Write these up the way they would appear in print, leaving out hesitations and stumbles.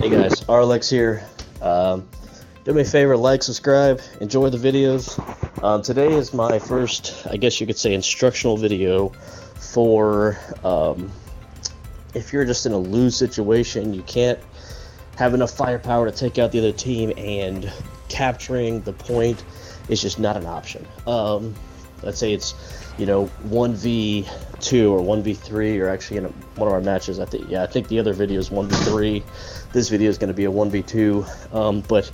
Hey guys, Arlex here. Do me a favor, like, subscribe, enjoy the videos. Today is my first, I guess you could say, instructional video for if you're just in a lose situation, you can't have enough firepower to take out the other team, and capturing the point is just not an option. Let's say it's 1v2 or 1v3, or actually in one of our matches, I think the other video is 1v3. This video is going to be a 1v2, but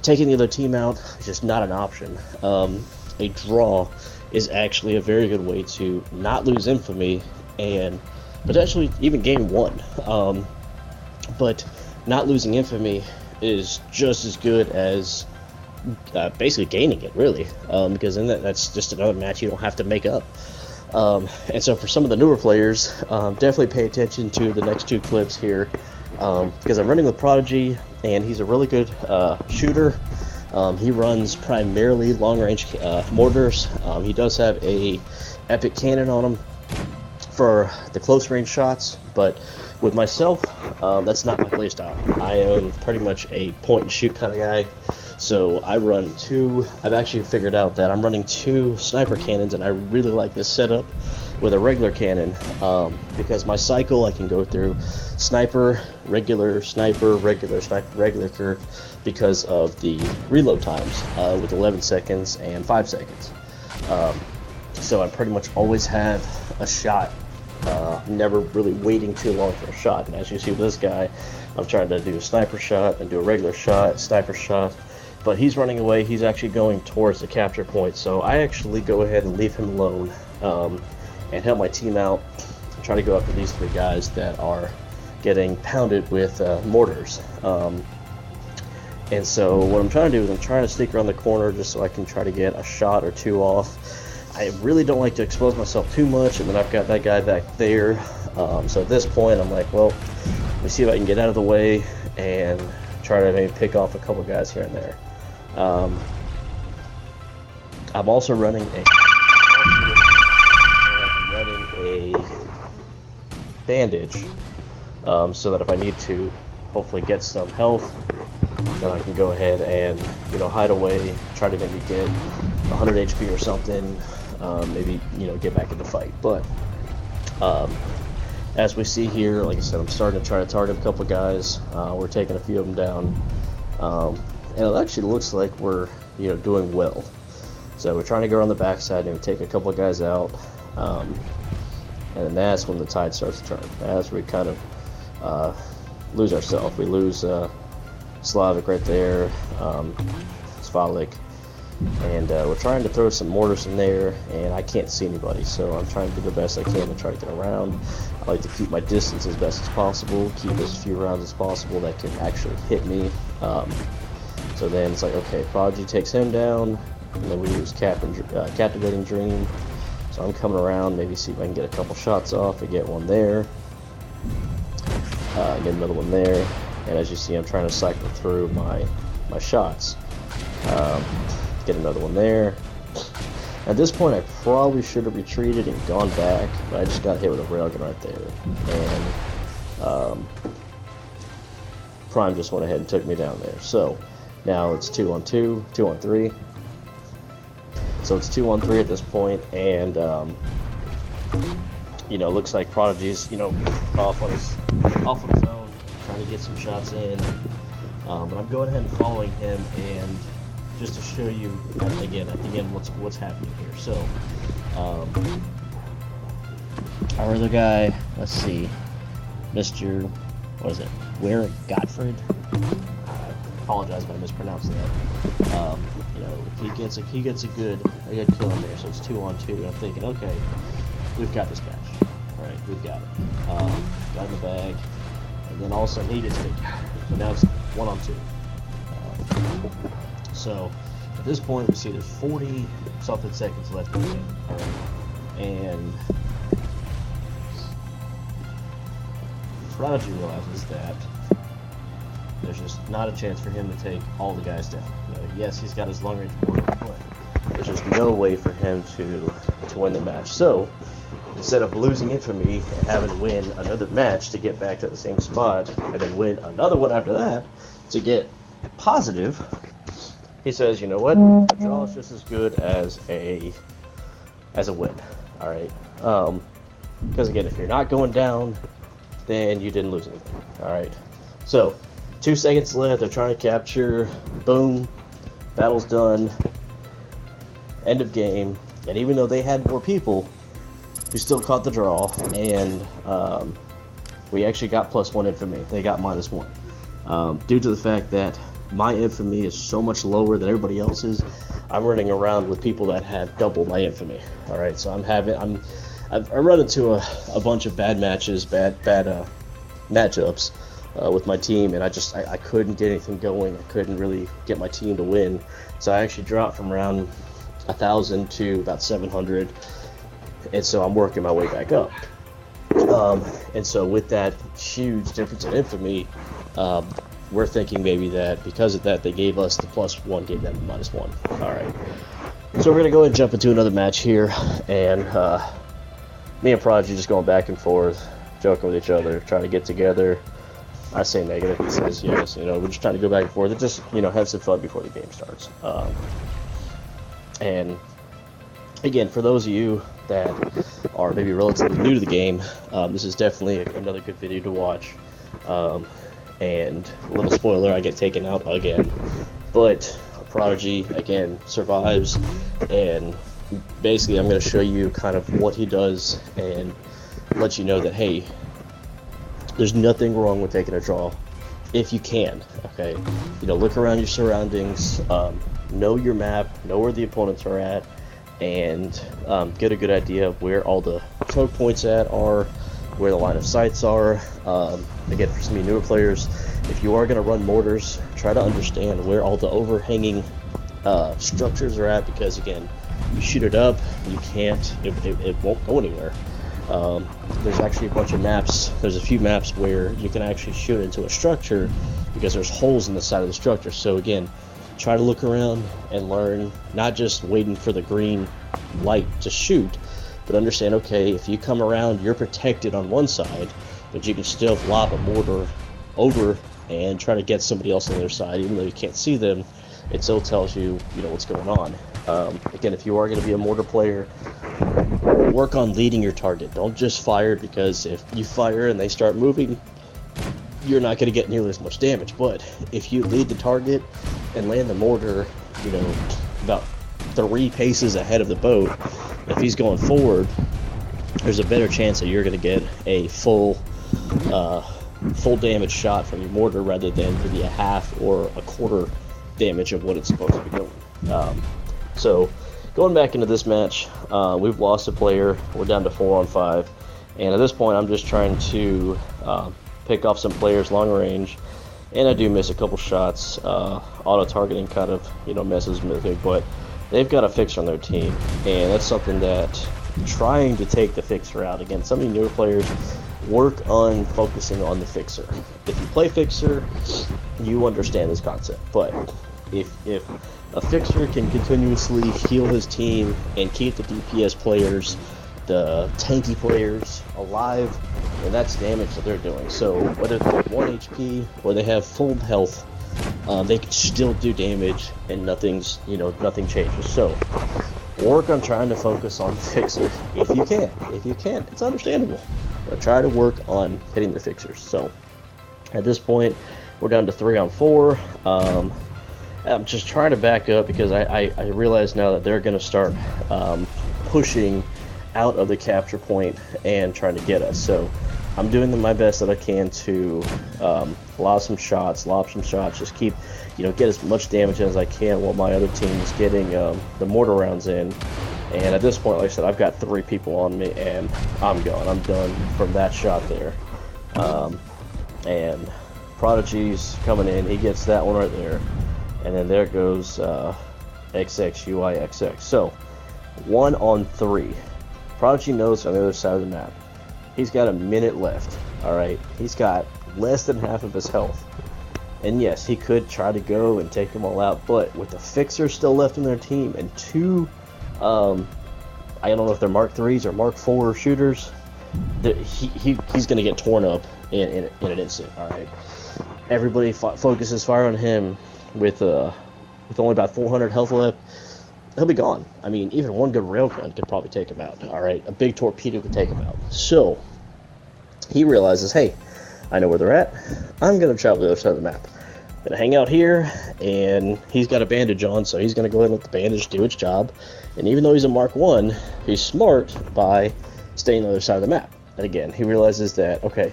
taking the other team out is just not an option. A draw is actually a very good way to not lose infamy and potentially even gain one. But not losing infamy is just as good as basically gaining it, really, because then that's just another match you don't have to make up. And so for some of the newer players, definitely pay attention to the next two clips here, because I'm running with Prodigy, and he's a really good shooter. He runs primarily long-range mortars. He does have a epic cannon on him for the close-range shots, but with myself, that's not my playstyle. I am pretty much a point-and-shoot kind of guy. So I run I've actually figured out that I'm running two sniper cannons, and I really like this setup with a regular cannon, because my cycle, I can go through sniper, regular, because of the reload times with 11 seconds and 5 seconds. So I pretty much always have a shot, never really waiting too long for a shot. And as you see with this guy, I'm trying to do a sniper shot and do a regular shot, sniper shot. But he's running away. He's actually going towards the capture point. So I actually go ahead and leave him alone and help my team out and try to go after these three guys that are getting pounded with mortars. And so what I'm trying to do is I'm trying to sneak around the corner just so I can try to get a shot or two off. I really don't like to expose myself too much, and then I've got that guy back there. So at this point, I'm like, well, let me see if I can get out of the way and try to maybe pick off a couple guys here and there. I'm also running a bandage, so that if I need to hopefully get some health, then I can go ahead and hide away, try to maybe get 100 HP or something, maybe get back in the fight. But as we see here, like I said, I'm starting to try to target a couple guys. We're taking a few of them down, and it actually looks like we're doing well. So we're trying to go on the backside and take a couple of guys out, and then that's when the tide starts to turn. As we kind of lose ourselves, we lose Slavic right there, Svalik, and we're trying to throw some mortars in there, and I can't see anybody, so I'm trying to do the best I can to try to get around. I like to keep my distance as best as possible, keep as few rounds as possible that can actually hit me. So then it's like, okay, Prodigy takes him down, and then we use Captivating Dream. So I'm coming around, maybe see if I can get a couple shots off. I get one there, get another one there, and as you see, I'm trying to cycle through my shots. Get another one there. At this point, I probably should have retreated and gone back, but I just got hit with a railgun right there, and Prime just went ahead and took me down there. So now it's 2-on-2, 2-on-3. So it's 2-on-3 at this point, and looks like Prodigy's off on his own, trying to get some shots in. But I'm going ahead and following him, and just to show you again what's happening here. So our other guy, let's see, Mr. what is it? Where Godfred? I apologize if I mispronounced that. He gets a good kill in there. So it's 2-on-2. And I'm thinking, okay, we've got this match. All right, we've got it. Got in the bag, and then all of a sudden he gets taken. So now it's 1-on-2. So at this point, we see there's 40-something seconds left in the game, and Prodigy realizes that there's just not a chance for him to take all the guys down. Yes, he's got his long-range mortar, but there's just no way for him to win the match. So instead of losing Infamy and having to win another match to get back to the same spot, and then win another one after that to get positive, he says, you know what, a draw is just as good as a win. All right, because again, if you're not going down, then you didn't lose anything. All right, so 2 seconds left. They're trying to capture. Boom, battle's done. End of game. And even though they had more people, we still caught the draw, and we actually got +1 Infamy. They got -1. Due to the fact that my Infamy is so much lower than everybody else's, I'm running around with people that have double my Infamy. All right, so I run into a bunch of bad matches, bad matchups with my team, and I couldn't get anything going. I couldn't really get my team to win, so I actually dropped from around 1,000 to about 700, and so I'm working my way back up. And so with that huge difference in Infamy, we're thinking maybe that because of that they gave us the +1, gave them the -1. All right, so we're gonna go ahead and jump into another match here, and me and Prodigy just going back and forth, joking with each other, trying to get together. I say negative, he says yes. You know, we're just trying to go back and forth and just, you know, have some fun before the game starts. And again, for those of you that are maybe relatively new to the game, this is definitely another good video to watch. And a little spoiler, I get taken out again, but Prodigy again survives, and basically I'm going to show you kind of what he does and let you know that, hey, there's nothing wrong with taking a draw if you can. Okay, you know, look around your surroundings, know your map, know where the opponents are at, and get a good idea of where all the choke points are, where the line of sights are. Again, for some of you newer players, if you are going to run mortars, try to understand where all the overhanging structures are at, because again, you shoot it up, you can't, it won't go anywhere. There's actually a bunch of maps, there's a few maps where you can actually shoot into a structure because there's holes in the side of the structure. So again, try to look around and learn, not just waiting for the green light to shoot, but understand, okay, if you come around, you're protected on one side, but you can still lob a mortar over and try to get somebody else on the other side, even though you can't see them. It still tells you, you know, what's going on. Again, if you are going to be a mortar player, work on leading your target. Don't just fire, because if you fire and they start moving, you're not going to get nearly as much damage. But if you lead the target and land the mortar, you know, about 3 paces ahead of the boat, if he's going forward, there's a better chance that you're going to get a full damage shot from your mortar rather than maybe a half or a quarter damage of what it's supposed to be doing. So going back into this match, we've lost a player. We're down to 4 on 5, and at this point I'm just trying to pick off some players long range, and I do miss a couple shots. Auto targeting kind of, you know, messes with me, but they've got a fixer on their team, and that's something that trying to take the fixer out. Again, some of you newer players, work on focusing on the fixer. If you play fixer, you understand this concept, but if a fixer can continuously heal his team and keep the DPS players, the tanky players alive, and that's damage that they're doing. So whether they're 1 HP or they have full health, they can still do damage, and nothing changes. So work on trying to focus on fixers if you can. If you can't, it's understandable, but try to work on hitting the fixers. So at this point, we're down to 3 on 4. I'm just trying to back up because I realize now that they're going to start pushing out of the capture point and trying to get us. So I'm doing my best that I can to lob some shots, just keep, get as much damage as I can while my other team is getting the mortar rounds in. And at this point, like I said, I've got 3 people on me, and I'm gone. I'm done from that shot there. And Prodigy's coming in. He gets that one right there. And then there goes XXUIXX. So 1 on 3. Prodigy knows on the other side of the map. He's got a minute left. Alright, he's got less than half of his health. And yes, he could try to go and take them all out, but with the fixer still left in their team and 2 I don't know if they're Mark 3s or Mark 4 shooters. He's going to get torn up in an instant. All right, everybody focuses fire on him with only about 400 health left. He'll be gone. I mean, even one good railgun could probably take him out. All right, a big torpedo could take him out. So he realizes, hey, I know where they're at. I'm going to travel to the other side of the map. I'm going to hang out here, and he's got a bandage on, so he's going to go ahead and let the bandage do its job. And even though he's a Mark 1, he's smart by staying on the other side of the map. And again, he realizes that, okay,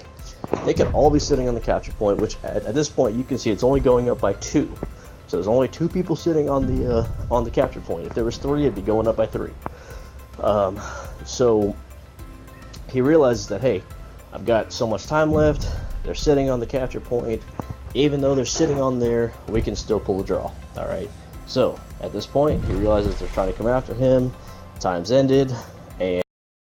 they could all be sitting on the capture point, which at this point you can see it's only going up by 2. So there's only 2 people sitting on the capture point. If there was 3, it'd be going up by 3. So he realizes that, hey, I've got so much time left. They're sitting on the capture point. Even though they're sitting on there, we can still pull a draw. All right. So at this point, he realizes they're trying to come after him. Time's ended, and